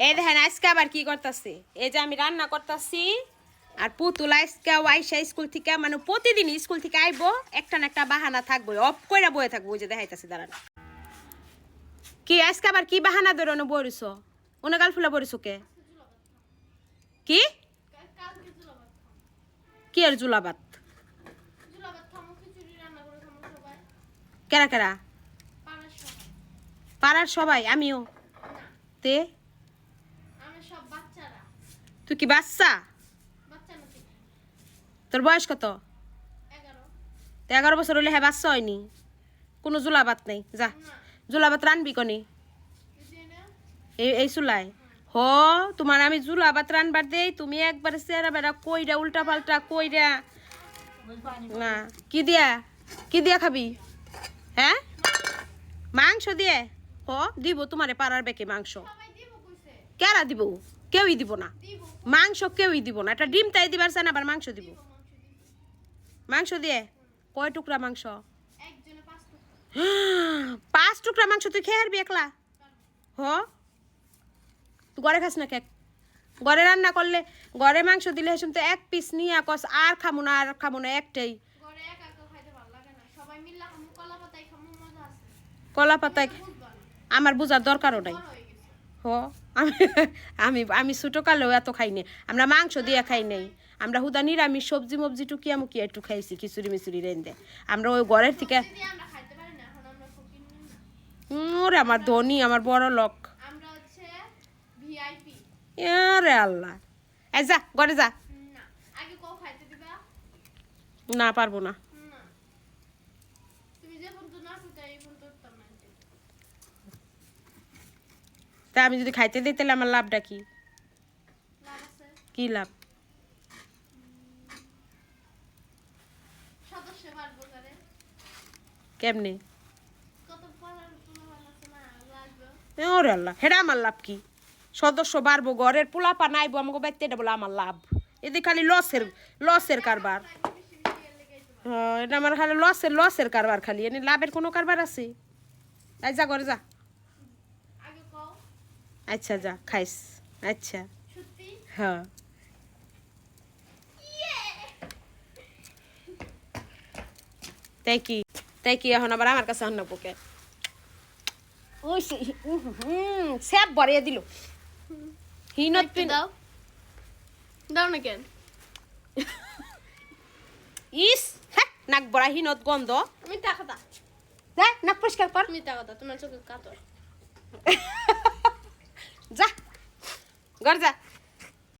এই দেখেন আজকে আবার কি করতেছে, এই যে আমি রান্না করতেছি আর পুতুল আজকে আইসা স্কুল থেকে মানে প্রতিদিন স্কুল থেকে আইবো একটা না একটা বাহানা থাকবো, অফ কইরা বয়ে থাকবো। ওই যে দেখাইতেছি দাঁড়ান, কি আজকে আবার কি বাহানা ধরে বইছ ওনা গাল ফুলা বইছ কে? কি কি আর জুলাবাত কেরা কেরা? পাড়ার সবাই? আমিও তে তুই কি বাচ্চা? তোর বয়স কত? 11 বছর হলে হ্যাঁ বাচ্চা হয়নি, কোনো জুলাবাত নেই। যা জুলাবাত রানবি কনি এই চুলায় হ তোমার আমি জুলাবাত রানবার দেই, তুমি একবার চেহারা বেড়া কইরা উল্টা পাল্টা কইরা না। কি দিয়া খাবি? হ্যাঁ মাংস দিয়ে হ দিব তোমারে পাড়ার বেকে মাংস। কেরা দিব? কেউই দিব না মাংস, কেউই দিব না। একটা ডিম তাই দিবার চান আবার মাংস দিব? মাংস দিয়ে কয় টুকরা মাংস? 5 টুকরা মাংস তুই খেয়ে হারবি একলা? হ তুই ঘরে খাস না কেক? ঘরে রান্না করলে ঘরে মাংস দিলে শুনতে এক পিস নিয়ে কস আর খামু না আর খামু না একটাই। কলা পাতায় আমার বোঝার দরকারও নাই। হ আমি আমি ছোটো কালেও এত খাই নাই, আমরা মাংস দিয়ে খাই নাই, আমরা হুদা নিরামিষ সবজি মবজি টুকিয়া মুকিয়া একটু খাইছি, খিচুড়ি মিচুড়ি রেন্দে। আমরা ওই ঘরের থেকে ওরে আমার ধনী, আমার বড় লোক। রে আল্লাহ এই যা ঘরে যা। না পারবো না। তা আমি যদি খাইতে দিই তাহলে আমার লাভটা কি? কি লাভ? কেমনে? ওরে আল্লাহ হেডা আমার লাভ কি? সদস্য বাড়বো, ঘরের পোলাপা নাইবো, আমাকে বাইতে এটা বলে আমার লাভ? এদি খালি লসের কারবার। হ্যাঁ এটা আমার খালি লসের কারবার, খালি এনে লাভের কোনো কারবার আছে? আই যা ঘরে যা। আচ্ছা যা খাইস। আচ্ছা হ্যাঁ তাই কি এখন আবার আমার কাছে আন্না পোকে ওই স্যাপ ভরিয়ে দিল। হিনত দাও দাও না কেন? ইস হ্যাঁ নাক বড়া হিনত গন্ধ। মিথ্যা কথা। দেখ নাক পরিষ্কার কর। মিথ্যা কথা, তোমার চোখে কাতর। যা ঘর যা।